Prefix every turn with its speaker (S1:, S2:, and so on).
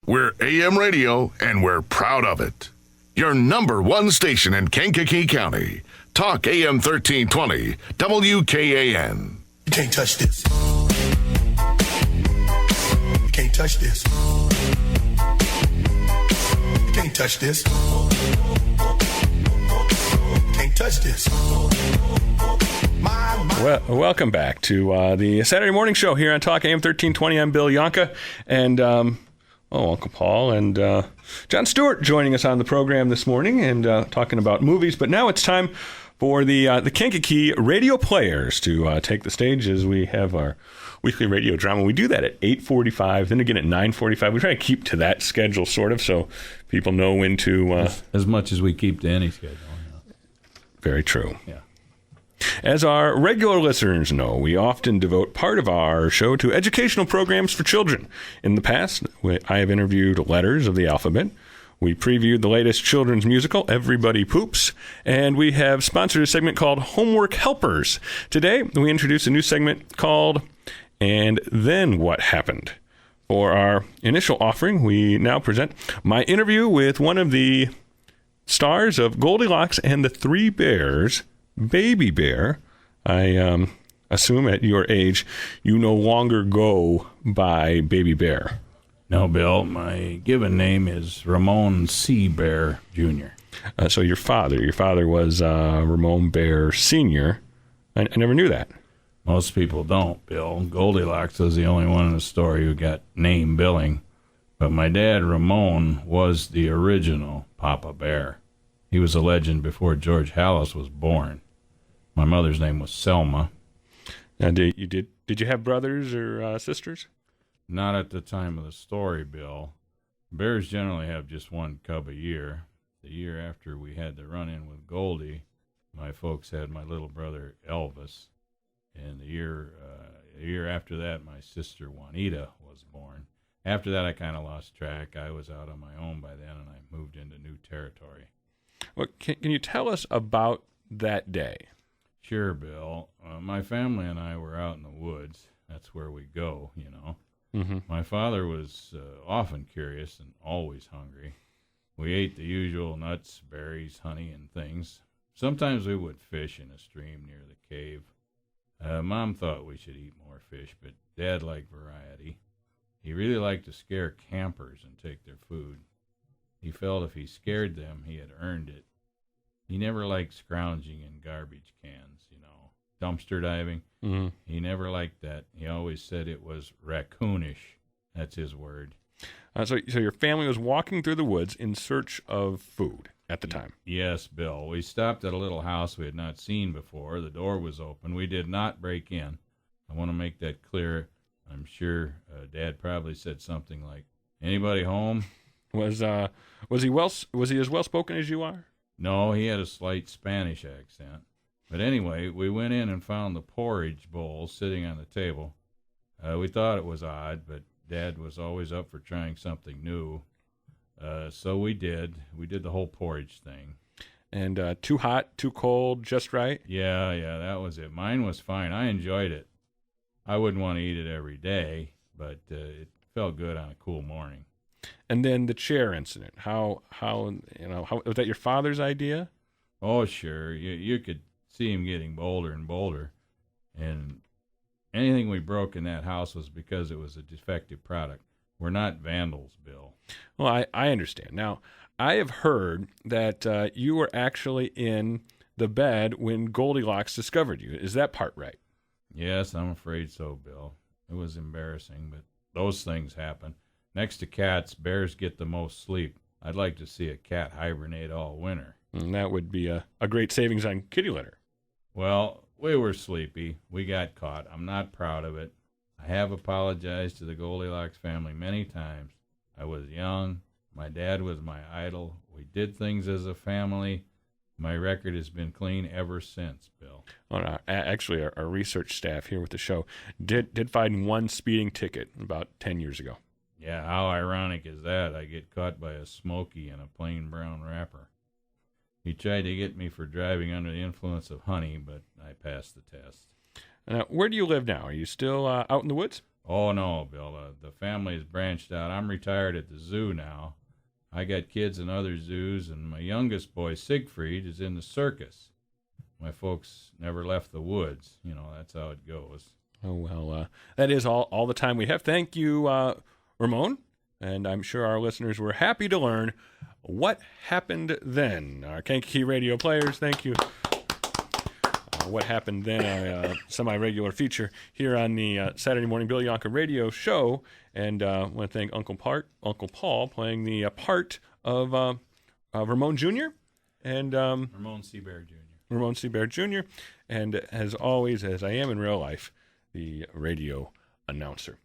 S1: We're AM radio, and we're proud of it. Your number one station in Kankakee County. Talk AM 1320, WKAN.
S2: You can't touch this. You can't touch this. You can't touch this. You can't touch this.
S3: Well, welcome back to the Saturday morning show here on Talk AM 1320. I'm Bill Yohnka, and Uncle Paul and John Stewart joining us on the program this morning and talking about movies. But now it's time for the Kankakee Radio Players to take the stage as we have our weekly radio drama. We do that at 8:45, then again at 9:45. We try to keep to that schedule, sort of, so people know when to...
S4: as much as we keep to any schedule. Yeah.
S3: Very true.
S4: Yeah.
S3: As our regular listeners know, we often devote part of our show to educational programs for children. In the past, I have interviewed letters of the alphabet. We previewed the latest children's musical, Everybody Poops, and we have sponsored a segment called Homework Helpers. Today, we introduce a new segment called And Then What Happened. For our initial offering, we now present my interview with one of the stars of Goldilocks and the Three Bears, Baby Bear. I assume at your age you no longer go by Baby Bear.
S4: No, Bill. My given name is Ramon C. Bear Jr.
S3: So your father was Ramon Bear Sr. I never knew that.
S4: Most people don't, Bill. Goldilocks was the only one in the story who got name billing. But my dad, Ramon, was the original Papa Bear. He was a legend before George Hallis was born. My mother's name was Selma.
S3: Now, did you have brothers or sisters?
S4: Not at the time of the story, Bill. Bears generally have just one cub a year. The year after we had the run-in with Goldie, my folks had my little brother Elvis. And the year after that, my sister Juanita was born. After that, I kind of lost track. I was out on my own by then, and I moved into new territory.
S3: Well, can you tell us about that day?
S4: Sure, Bill. My family and I were out in the woods. That's where we go, you know.
S3: Mm-hmm.
S4: My father was often curious and always hungry. We ate the usual nuts, berries, honey, and things. Sometimes we would fish in a stream near the cave. Mom thought we should eat more fish, but Dad liked variety. He really liked to scare campers and take their food. He felt if he scared them, he had earned it. He never liked scrounging in garbage cans, you know, dumpster diving.
S3: Mm-hmm.
S4: He never liked that. He always said it was raccoonish. That's his word.
S3: So your family was walking through the woods in search of food at the time?
S4: Yes, Bill. We stopped at a little house we had not seen before. The door was open. We did not break in. I want to make that clear. I'm sure Dad probably said something like, "Anybody home?"
S3: Was he as well spoken as you are?
S4: No, he had a slight Spanish accent. But anyway, we went in and found the porridge bowl sitting on the table. We thought it was odd, but Dad was always up for trying something new. So we did. We did the whole porridge thing.
S3: And too hot, too cold, just right?
S4: Yeah, that was it. Mine was fine. I enjoyed it. I wouldn't want to eat it every day, but it felt good on a cool morning.
S3: And then the chair incident. How was that your father's idea?
S4: Oh, sure. You could see him getting bolder and bolder. And anything we broke in that house was because it was a defective product. We're not vandals, Bill.
S3: Well, I understand. Now, I have heard that you were actually in the bed when Goldilocks discovered you. Is that part right?
S4: Yes, I'm afraid so, Bill. It was embarrassing, but those things happen. Next to cats, bears get the most sleep. I'd like to see a cat hibernate all winter.
S3: And that would be a great savings on kitty litter.
S4: Well, we were sleepy. We got caught. I'm not proud of it. I have apologized to the Goldilocks family many times. I was young. My dad was my idol. We did things as a family. My record has been clean ever since, Bill.
S3: Well, actually, our research staff here with the show did find one speeding ticket about 10 years ago.
S4: Yeah, how ironic is that? I get caught by a Smoky in a plain brown wrapper. He tried to get me for driving under the influence of honey, but I passed the test.
S3: Where do you live now? Are you still out in the woods?
S4: Oh, no, Bill. The family has branched out. I'm retired at the zoo now. I got kids in other zoos, and my youngest boy, Siegfried, is in the circus. My folks never left the woods. You know, that's how it goes.
S3: Oh, well, that is all the time we have. Thank you, Ramon. And I'm sure our listeners were happy to learn what happened then. Our Kankakee radio players, thank you. What happened then, a semi-regular feature here on the Saturday Morning Bill Yohnka radio show. And I want to thank Uncle Paul playing the part of Ramon Jr. and
S4: Ramon C. Bear Jr.
S3: Ramon C. Bear Jr. And as always, as I am in real life, the radio announcer.